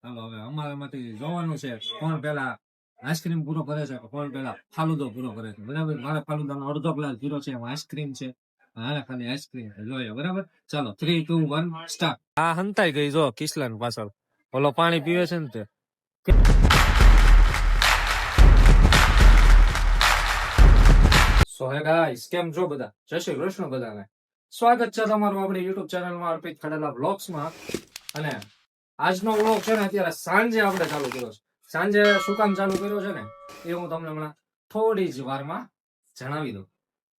ચાલો હવે અમારામાંથી જોવાનું છે કોણ પેલા આઈસ્ક્રીમ પૂરો કરે છે કે કોણ પેલા ફાલુદો પૂરો કરે છે. બરાબર, મારે ફાલુદાનો અડધો ગ્લાસ પીરો છે, એમાં આઈસ્ક્રીમ છે. હારે ખાલી આઈસ્ક્રીમ જોઈએ. બરાબર, ચાલો 3, 2, 1 સ્ટાર્ટ. આ હંતાઈ ગઈ જો કિસલાન પાછળ ઓલો પાણી પીવે છે ને તે. સો હે ગાઈસ, કેમ છો બધા? જય શ્રી કૃષ્ણ બધાને. સ્વાગત છે તમારું આપણી યુટ્યુબ ચેનલમાં અર્પિત ખડેલા વ્લોગ્સમાં. અને આજનો વ્લોગ છે ને અત્યારે સાંજે આપણે ચાલુ કર્યો છે. સાંજે શું કામ ચાલુ કર્યો છે ને એ હું તમને હમણાં થોડી જ વારમાં જણાવી દઉં.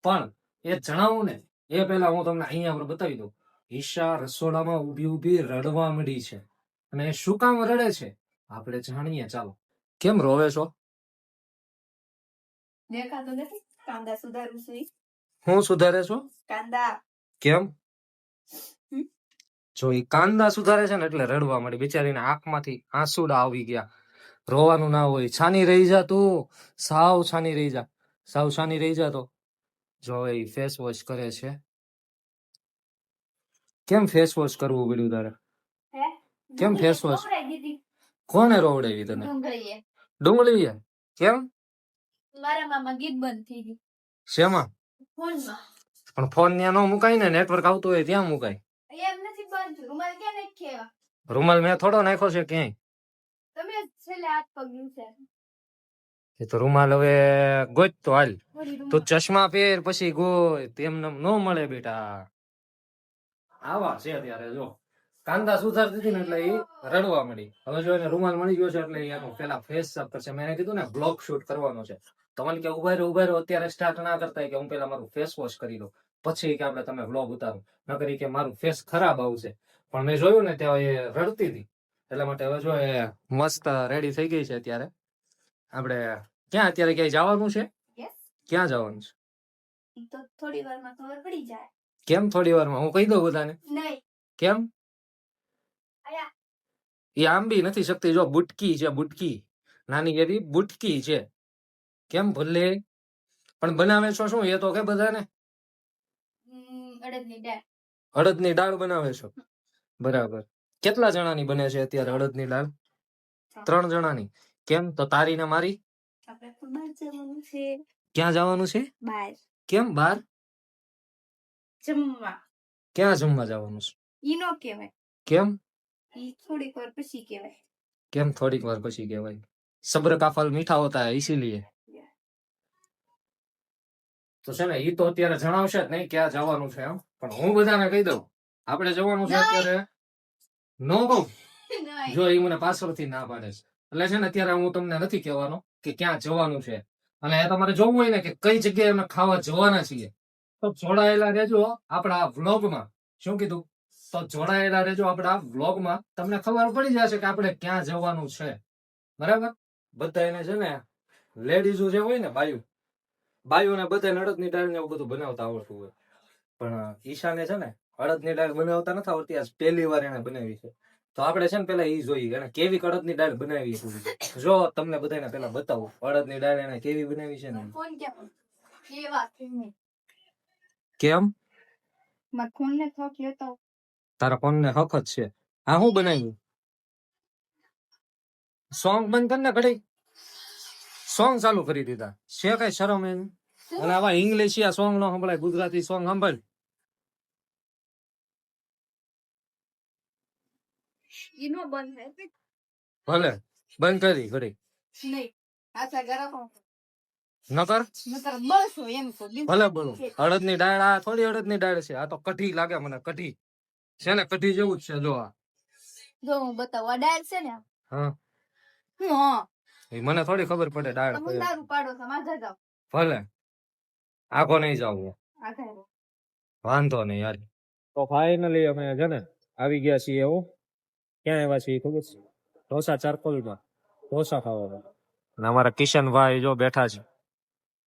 પણ એ જણાવું ને એ પહેલા હું તમને અહીંયા આપણે બતાવી દઉં. ઈશા રસોડામાં ઊભી ઊભી રડવા માંડી છે. અને એ શું કામ રડે છે આપણે જાણીએ. ચાલો. કેમ રોવે છો? દેખાતો નથી. કાંદા સુધારું છું. હું સુધારે છો? કાંદા. કેમ? જો એ કાંદા સુધારે છે ને એટલે રડવા માંડી. બિચારીને આંખમાંથી આંસુડા આવી ગયા. રોવાનું ના હોય. છાની રહી જા તું, સાવ છાની રહી જા, સાવ છાની રહી જા. તો જો એ ફેસ વોશ કરે છે. કેમ ફેસ વોશ કરવું પડ્યું તારે? કેમ ફેસ વોશ? કોને રોવડાવી તને? ડુંગળીએ. કેમ? મારા મામા ગીત બંધ થઈ ગયું. શેમાં? ફોનમાં. પણ ફોન ત્યાં ન મુકાય ને, નેટવર્ક આવતું હોય ત્યાં મુકાય. એમ નથી બંધ. રૂમાલ ક્યાં નાખ્યા? રૂમાલ મેં થોડો નાખ્યો છે ક્યાંય. તમે છેલ્લે હાથ પગ છે. એ તો રૂમાલ હવે ગોત તો હાલ. તું ચશ્મા પહેર પછી ગોય, તેમને ન મળે બેટા. આવા છે અત્યારે. જો કાંદા સુધારતી હતી ને એટલે એ રડવા મળી. હવે જો એને રૂમાલ મળી ગયો છે એટલે એનો પેલા ફેસ સાફ કરશે. મેં એને કીધું ને બ્લોગ શૂટ કરવાનો છે. તમને કે ઉભા રહ્યો અત્યારે સ્ટાર્ટ ના કરતા કે હું પેલા મારું ફેસ વોશ કરી દઉં પછી કે આપણે તમે વ્લોગ ઉતારો. ન કરી કે મારું ફેસ ખરાબ આવશે. પણ મેં જોયું ને ત્યાં એ રડતી હતી એટલા માટે હવે જો એ મસ્ત રેડી થઈ ગઈ છે. અત્યારે આપણે ક્યાં અત્યારે ક્યાંય જવાનું છે? ક્યાં જવાનું છે? તો થોડી વારમાં ખબર પડી જાય. કેમ થોડી વારમાં? હું કહી દઉં બધાને. નહીં. કેમ? એ આમ બી નથી શકતી. જો બુટકી છે, બુટકી નાની એવી બુટકી છે. કેમ ભલે? પણ બનાવે છો શું એ તો કે બધાને. અડદની દાળ. અડદની દાળ બનાવે છો? બરાબર. કેટલા જણાની બને છે અત્યારે અડદની દાળ? 3 જણાની. કેમ? તો તારી ને મારી? આપણે તો બહાર જવાનું છે. ક્યાં જવાનું છે? બહાર. કેમ બહાર? જમવા. ક્યાં જમવા જવાનું છે? ઈ નો કહેવાય. કેમ? ઈ થોડીક વાર પછી કહેવાય. કેમ થોડીક વાર પછી કહેવાય? સબ્ર કા ફલ મીઠા હોતા હૈ ઇસીલિए. તો છે ને ઈ તો અત્યારે જણાવશે જ નહીં ક્યાં જવાનું છે એમ. પણ હું બધાને કહી દઉં આપણે જવાનું છે અત્યારે. નો કહું? જો એ મને પાછળથી ના પાડે છે એટલે છે ને અત્યારે હું તમને નથી કહેવાનો કે ક્યાં જવાનું છે. અને એ તમારે જોવું હોય ને કે કઈ જગ્યાએ અમે ખાવા જવાના છીએ તો જોડાયેલા રહેજો આપણા વ્લોગમાં. શું કીધું? તો જોડાયેલા રહેજો આપણા વ્લોગમાં. તમને ખબર પડી જશે કે આપણે ક્યાં જવાનું છે. બરાબર. બધા એને છે ને લેડીઝો જે હોય ને બાયુને બધા અડદની દાળ ને એવું બધું બનાવતા આવડતું હોય. પણ ઈશાને છે ને અડદની દાળ બનાવતા નથી આવડતી. આજ પહેલી વાર એને બનાવી છે. તો આપણે છે ને પેલા ઈ જોઈએ એને કેવી અડદની દાળ બનાવી છે. જો તમને બધાને પેલા બતાવું અડદની દાળ એને કેવી બનાવી છે ને. ફોન કેમ? એ વાત નહીં. કેમ? મારા ફોનને થોક્યો તો. તારા ફોન ને હક જ છે. આ હું બનાવ્યું? સોંગ બંધ કર ને ઘડી. સોંગ ચાલુ કરી દીધા છે. કઈ શરમ એની? અને આવા ઇંગ્લિશિયા સોંગ નો સંભળાય, ગુજરાતી સોંગ સાંભળ. ઈ નો બંધ થાય. ભલે બંધ કરી ઘડી. નહીં. આછા ગરમ. નકર બસ એમ તો ભલે બોલો. અડદની દાળ આ થોડી અડદની દાળ છે. આ તો કઢી લાગે મને. કઢી છે ને કઢી જેવું જ છે. જો આ જો હું બતાવું. આ દાળ છે ને. હા હા. એ મને થોડી ખબર પડે દાળ. તમે દારૂ પાડો છો. માથે જાવ. ભલે આખો નહીં જાવ. આખા વાંધો નહીં યાર. તો ફાઇનલી અમે છે ને આવી ગયા છીએ. એવું ક્યાં આવ્યા છીએ ખબર છે? ઢોસા ચારકોલમાં ઢોસા ખાવા. અને અમારા કિશનભાઈ જો બેઠા છે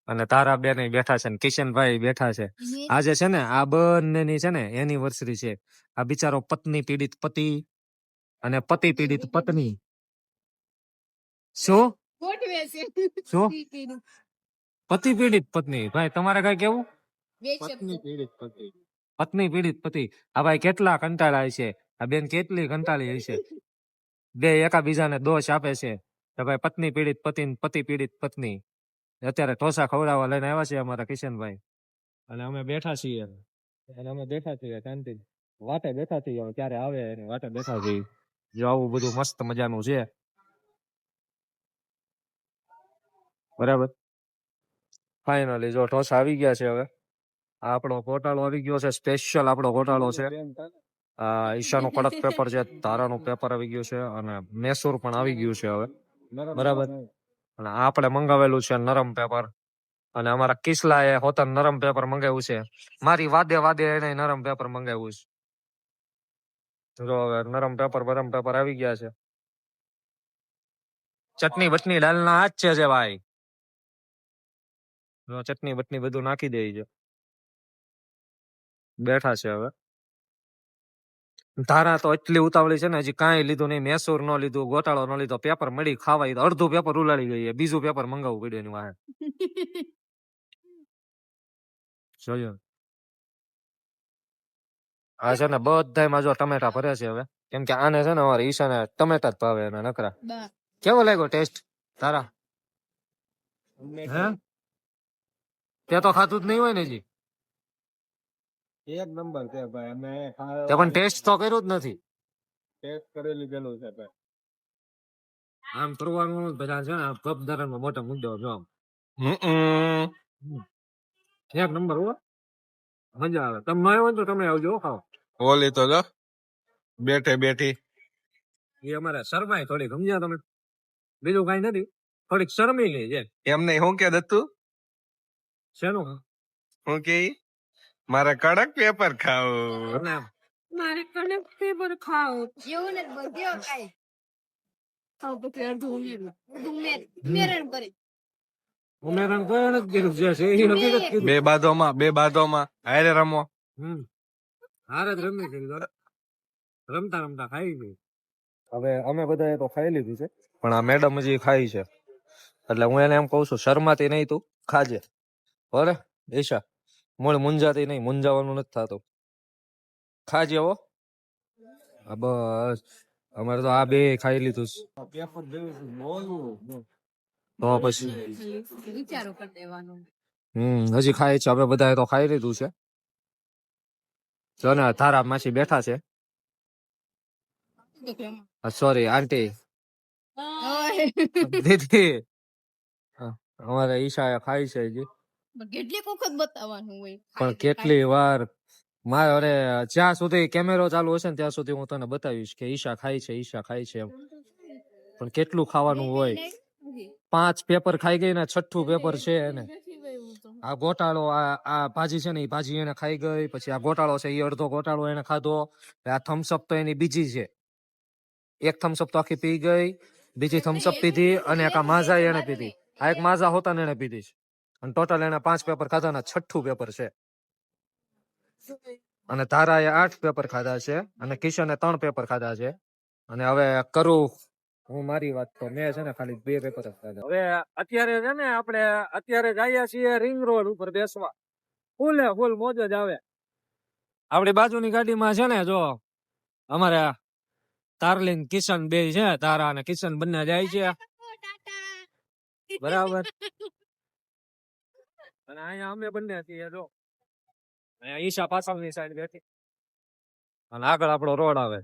અને તારા બેન બેઠા છે ને કિશનભાઈ બેઠા છે. આજે છે ને આ બંનેની છે ને એનિવર્સરી છે. આ બિચારો પત્ની પીડિત પતિ અને પતિ પીડિત પત્ની. શું શું પતિ પીડિત પત્ની? ભાઈ તમારે કઈ કેવું? પત્ની પીડિત પતિ. પત્ની પીડિત પતિ. આ ભાઈ કેટલા કંટાળા છે. આ બેન કેટલી કંટાળી હશે. બે એકાબીજાને દોષ આપે છે કે ભાઈ પત્ની પીડિત પતિ પતિ પીડિત પત્ની. અત્યારે ઢોસા ખવડાવવા લઈને આવ્યા છે અમારા કિશનભાઈ, અને અમે બેઠા છીએ શાંતિ વાટે બેઠા છીએ. હવે ક્યારે આવે એની વાટે બેઠા છીએ. જો આવું બધું મસ્ત મજાનું છે, બરાબર. ફાઇનલી જો ઢોસા આવી ગયા છે. હવે આ આપણો ગોટાળો આવી ગયો છે, સ્પેશિયલ આપણો ગોટાળો છે. ઈશાનું કડક પેપર છે, તારાનું પેપર આવી ગયું છે, અને મેસૂર પણ આવી ગયું છે હવે, બરાબર. અને આ આપણે મંગાવેલું છે નરમ પેપર, અને અમારા કિસલા એ હોતન નરમ પેપર મંગાવ્યું છે. મારી વાદે વાદે એને નરમ પેપર મંગાવ્યું છે. જો હવે નરમ પેપર આવી ગયા છે. ચટણી બટની ડાલના આ જ છે ભાઈ. ચટણી બટની બધું નાખી દે છે. બેઠા છે હવે. ધારા તો એટલી ઉતાવળી છે ને, હજી કાંઈ લીધું નહીં. મેસૂર ન લીધું, ગોટાળો ન લીધો, પેપર મળી ખાવા તો અડધું પેપર ઉલાડી ગઈ, બીજું પેપર મંગાવવું પડ્યું એની વાહે. જોયું આ છે ને બધાયમાં જો ટમેટા ભરે છે હવે, કેમ કે આને છે ને અમારે ઈશાને ટમેટા જ ભાવે એના નકરા. કેવો લાગ્યો ટેસ્ટ તારા? હે તે તો ખાતું જ નહીં હોય ને હજી. એક નંબર છે ભાઈ. અમે તે પણ ટેસ્ટ તો કર્યું જ નથી. ટેસ્ટ કરેલું ગયેલું છે ભાઈ. આમ કરવાનું બધા છે ને કપદારમાં મોટો મુદ્દો જો આમ. એક નંબર હો, મજા આવે. તમે ન આવ્યો ને તો તમે આવજો ખાવ. ઓલી તો જો બેઠી એ અમારે શરમાય થોડીક, સમજ્યા તમે? બીજું કઈ નથી, થોડીક શરમી ગઈ છે. એમને શું કે દત્તુ, શેનું? હું કે મારે કડક પેપર ખાવું. મારે કડક પેપર ખાવ એવું ને બધું કાઈ ખાવ પછી અડધું ઉમેરણ કરે. ઉમેરણ કોઈ નથી કર્યું, જે છે એ હકીકત કીધું. બે બાદોમાં હારે રમો. હારે જ રમી કરી, રમતા રમતા ખાઈ ગઈ. હવે અમે બધાએ તો ખાઈ લીધું છે, પણ આ મેડમ હજી ખાઈ છે. એટલે હું એને એમ કઉ છું, શરમાતી નહીં, તું ખાજે. બરાબર ઈશા, મૂળ મુંજાતી નહીં, મુંજાવાનું નથી થતું. ખાજે હો. બસ અમારે તો આ બે ખાઈ લીધું છે. તો પછી વિચારો કરી દેવાનું. હજી ખાય છે. હવે બધાએ તો ખાઈ લીધું છે. જો ને તારા માસી બેઠા છે. સોરી આંટી, દીદી. અમારે ઈશા ખાય છે હજી. કેટલી વખત બતાવવાનું હોય, પણ કેટલી વાર મારે, અરે જ્યાં સુધી કેમેરો ચાલુ હશે ને ત્યાં સુધી હું તને બતાવીશ કે ઈશા ખાય છે, ઈશા ખાય છે એમ. પણ કેટલું ખાવાનું હોય. 5 પેપર ખાઈ ગઈ ને, 6થું પેપર છે એને. આ ગોટાળો, આ ભાજી છે ને, એ ભાજી એને ખાઈ ગઈ. પછી આ ગોટાળો છે, એ અડધો ગોટાળો એને ખાધો. આ થમ્સઅપ તો એની બીજી છે. એક થમ્સઅપ તો આખી પી ગઈ, બીજી થમ્સઅપ પીધી, અને એક આ માઝા એને પીધી. આ એક માઝા હોતા ને એને પીધી છે. અને ટોટલ એને 5 પેપર ખાધા ને 6થું પેપર છે. અને તારાએ 8 પેપર ખાધા છે, અને કિશને 3 પેપર ખાધા છે. અને હવે કરું હું મારી વાત, તો મેં છે ને ખાલી 2 પેપર જ ખાધા. હવે અત્યારે છે ને આપણે અત્યારે જઈએ છીએ રિંગ રોડ ઉપર બેસવા. ફૂલ મોજ જ આવે. આપણી બાજુની ગાડીમાં છે ને, જો અમારે તારલીન કિશન બે છે, તારા અને કિશન બંને જાય છે, બરાબર. અને અહીંયા અમે બંને છીએ. જો અહીંયા ઈશા પાછળની સાઈડ બેઠી, અને આગળ આપણો રોડ આવે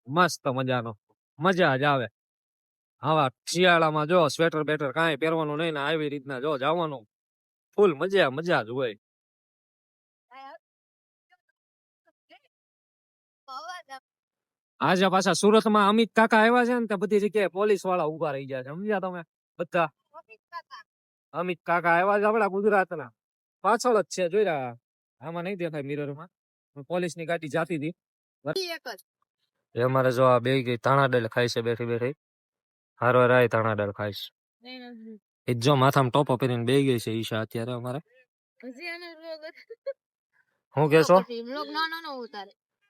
મસ્ત મજાનો. મજા જ આવે. આવા શિયાળામાં જો સ્વેટર બેટર કાંઈ પહેરવાનું નહીં ને, આવી રીતના જો જવાનું, ફૂલ મજા જ હોય. આજે પાછા સુરતમાં અમિત કાકા આવ્યા છે ને, તો બધી જગ્યાએ પોલીસ વાળા ઉભા રહી ગયા છે, સમજ્યા તમે બધા? અમિત કાકા આવ્યા છે આપડા ગુજરાતના, પાછળ જ છે, જોઈ રહ્યા. આમાં નહીં દેખાય મિરરમાં, પોલીસની ગાડી જાતી હતી. એ અમારે જો આ બે ગઈ ધાણાદાળ ખાય છે બેઠી. હારો રાય ધાણાદાળ ખાય છે. એ જો માથામાં ટોપો પહેરીને બે ગઈ છે ઈશા અત્યારે અમારે. હું કેશો?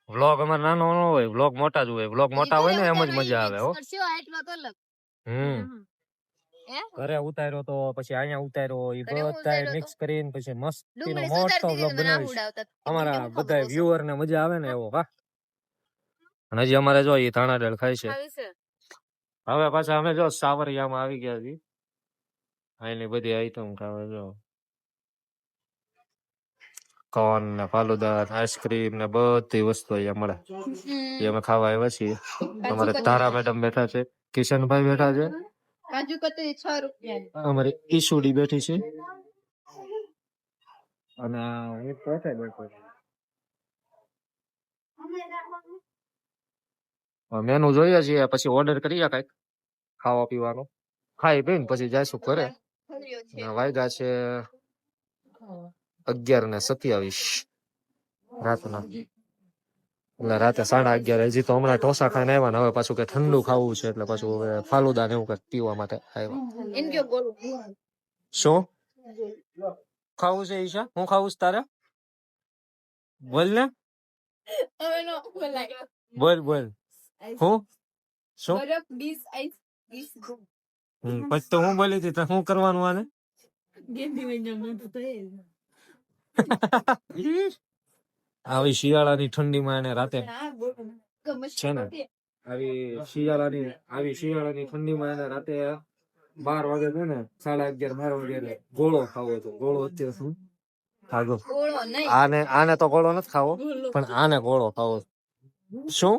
વ્લોગ અમારે નાનો ન હોય, વ્લોગ મોટા જ હોય. વ્લોગ મોટા હોય ને એમ જ મજા આવે. હો ઘરે ઉતાર્યો તો પછી અહીંયા ઉતાર્યો, એ બધા મિક્સ કરીને પછી મસ્તીનો મોટો વ્લોગ બનાવીશ. અમારા બધા વ્યુઅર ને મજા આવે ને એવો. હા, અને હજી અમારે જો એ ધાણાદાળ ખાય છે. હવે પાછા અમે જો સાવરિયામાં આવી ગયા છીએ. અહીંની બધી આઈટમ ખાવા જો કોન ને ફાલુદા આઈસ્ક્રીમ ને બધી વસ્તુ અહીંયા મળે. એ અમે ખાવા આવ્યા છીએ. અમારે તારા મેડમ બેઠા છે, કિશનભાઈ બેઠા છે, કાજુ કતરી 6 રૂપિયા. અમારી ઈશુડી બેઠી છે અને હું પોતે બેઠો છું. મેનુ જોઈએ છીએ, પછી ઓર્ડર કરીએ કઈક ખાવા પીવાનું, ખાઈ પીને પછી જઈશું ઘરે. વાયગા છે 11:27 રાતના. એટલે રાતે 11:30. હજી તો હમણાં ઢોસા ખાઈને આવ્યા ને હવે પાછું કે ઠંડુ ખાવું છે એટલે પાછું હવે ફાલુદા ને એવું કંઈક પીવા માટે આવ્યા. શું ખાવું છે ઈશા? હું ખાવું છે તારે? બોલ ને, બોલ બોલ. હું શું પછી તો હું બોલી હતી, શું કરવાનું આને? આવી શિયાળાની ઠંડીમાં એને રાતે છે ને આવી શિયાળાની ઠંડીમાં એને રાતે 12 વાગે છે ને 11:30 12 વાગે ગોળો ખાવો હતો. ગોળો અત્યારે શું ખાધો? આને તો ગોળો નથી ખાવો, પણ આને ગોળો ખાવો. શું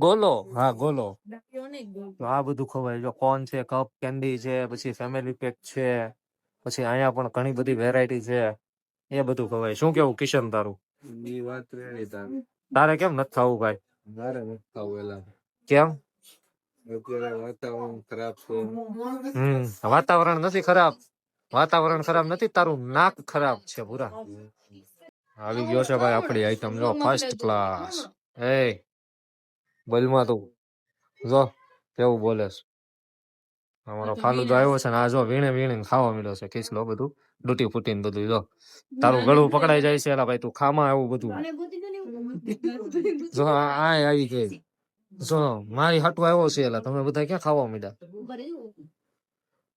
ગોલો? હા ગોલો. તો આ બધું ખવાય. જો કોન છે, કપ કેન્ડી છે, પછી ફેમિલી પેક છે, પછી અહીંયા પણ ઘણી બધી વેરાયટી છે, એ બધું ખવાય. શું કેવું કિશન તારું? તારે કેમ નથી ખાવું ભાઈ? મારે નથી ખાવું. એલા કેમ? અત્યારે વાતાવરણ ખરાબ છે. વાતાવરણ નથી ખરાબ. વાતાવરણ ખરાબ નથી, તારું નાક ખરાબ છે પૂરા. આવી ગયો છે ભાઈ આપડી આઈટમ જો ફર્સ્ટ ક્લાસ. એ બોલમાં તું જો કેવું બોલે છે. અમારો ફાલુદો આવ્યો છે ને આ જો વીણે વીણે ખાવા મળ્યો છે ખીચલો બધું ડૂટી ફૂટીને બધું. જો તારું ગળું પકડાઈ જાય છે એલા ભાઈ, તું ખામાં આવું બધું. જો આ આવી ગઈ. જો મારી હાટું આવ્યો છે એલા, તમે બધા ક્યાં ખાવા માંડ્યા?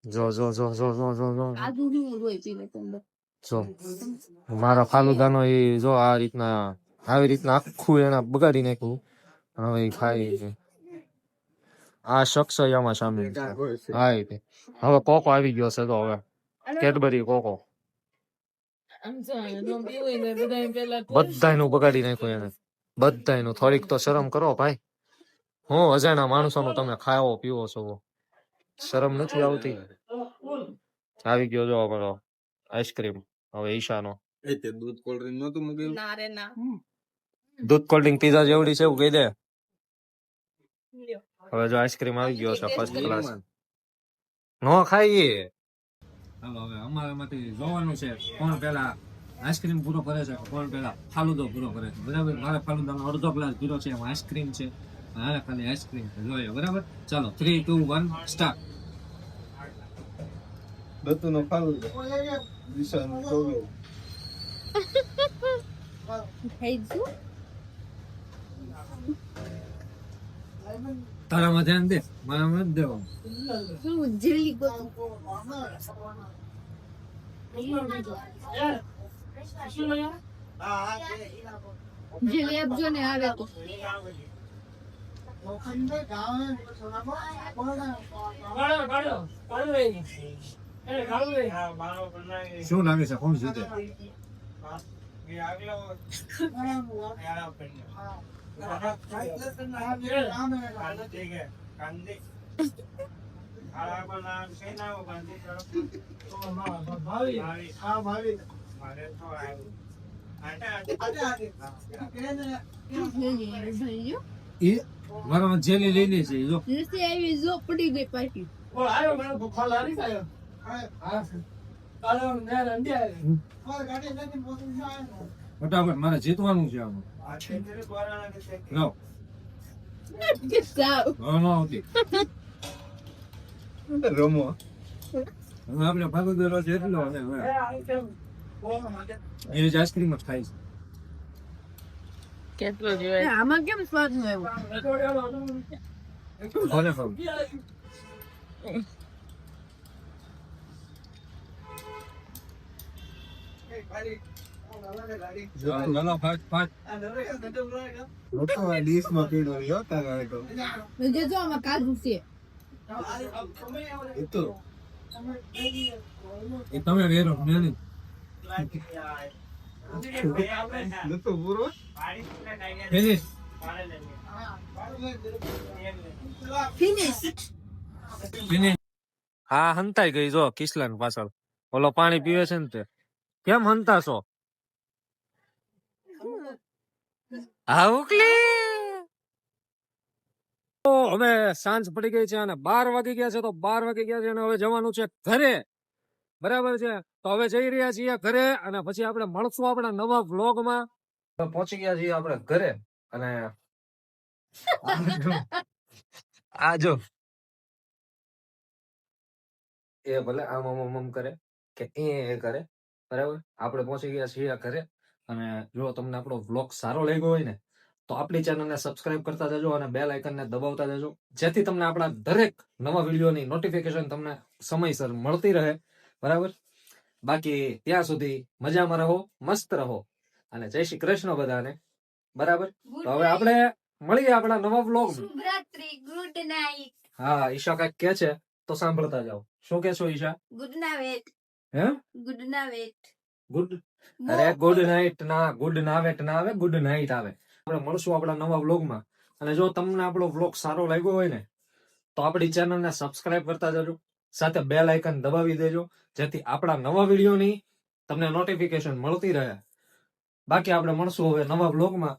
જો જો જો જો જો જો જો જો મારા ફાલુદાનો એ જો આવી રીતના આખું એના બગાડી નાખ્યું. હવે એ ખાઈ છે. આ શખ્સ આમાં સામેલ છે. હા એ હવે કોકો આવી ગયો છે. તો હવે કેડબરી કોકો બધાયનું બગાડી નાખ્યું એને, બધાયનું. થોડીક તો શરમ કરો ભાઈ. હું અજાણા માણસોનું તમે ખાવો પીવો છો, શરમ નથી આવતી? આવી ગયો જો અમારો આઈસ્ક્રીમ હવે ઈશાનો. દૂધ કોલ્ડ ડ્રિંક નતું મગાવ્યું? દૂધ કોલ્ડ ડ્રિંક પીઝા જેવડી છે એવું કહી દે. હવે જો આઈસ્ક્રીમ આવી ગયો છે ફર્સ્ટ ક્લાસ. નો ખાઈએ. હાલો હવે અમારામાંથી જોવાનું છે કોણ પેલા આઈસ્ક્રીમ પૂરો કરે છે, કોણ પેલા ફાલુદો પૂરો કરે છે. બરાબર, મારા ફાલુદાનો અડધો ગ્લાસ પીરો છે, એમાં આઈસ્ક્રીમ છે, હાલે ખાલી આઈસ્ક્રીમ છે. જોઈએ બરાબર. ચાલો 3 2 1 સ્ટાર્ટ. દત્તુનો ફાલુદો દિશાનો ચોગલો. તારામાં ધ્યાન દે, મારામાં નથી દેવાનું. જેલી આપજો ને આવે તો. શું લાગે છે કોણ જીતે? મારામાં જેલી લઈ લે છે. જો પડી ગઈ પાછી. ફટાફટ મારે જીતવાનું છે આમાં. લાવ. નો આવતી. રમો. હવે આપણે ફાલુદો છે એટલો અને હવે એ જ આઈસ્ક્રીમ જ ખાઈશ. કેટલો જોઈએ? આમાં કેમ સ્વાદ નો આવ્યો? કોને ખાવું? ચલો ફાટ ફાટ જો આમાં કાજુ છે એ તમે વેરો મેની ફિનિશ ફિનિશ ફિનિશ હા હંતાઈ ગઈ જો કિસલાન પાછળ ઓલો પાણી પીવે છે ને તે કેમ હંતાશો હા ઉકલી તો હવે સાંજ પડી ગઈ છે અને 12 વાગી ગયા છે તો 12 વાગી ગયા છે અને હવે જવાનું છે ઘરે બરાબર છે તો હવે જઈ રહ્યા છીએ ઘરે અને પછી આપણે મળશું આપણા નવા વ્લોગમાં પહોંચી ગયા છીએ આપણે ઘરે અને આ જો એ ભલે આમ આમ આમ આમ કરે કે એ કરે બરાબર આપણે પહોંચી ગયા છીએ ઘરે અને જો તમને આપણો વ્લોગ સારો લાગ્યો હોય ને તો આપણી ચેનલને સબસ્ક્રાઇબ કરતા જજો અને બેલ આઇકનને દબાવતા જજો જેથી તમને આપણા દરેક નવા વિડીયોની નોટિફિકેશન તમને સમયસર મળતી રહે બરાબર બાકી ત્યાં સુધી મજામાં રહો મસ્ત રહો અને જય શ્રી કૃષ્ણ બધાને બરાબર તો હવે આપણે મળીએ આપણા નવા વ્લોગ શુભરાત્રી ગુડ નાઇટ હા ઈશા કઈક કે છે તો સાંભળતા જાઓ શું કે છો ઈશા ગુડ નાઇટ હે ગુડ નાઇટ ગુડ અરે ગુડ નાઇટ ના ગુડ નાવેટ ના આવે ગુડ નાઇટ આવે આપણે મળશું આપણા નવા વ્લોગમાં અને જો તમને આપણો વ્લોગ સારો લાગ્યો હોય ને તો આપણી ચેનલને સબસ્ક્રાઇબ કરતા જજો સાથે બેલ આઇકન દબાવી દેજો જેથી આપણા નવા વિડીયોની તમને નોટિફિકેશન મળતી રહે બાકી આપણે મળશું હવે નવા વ્લોગમાં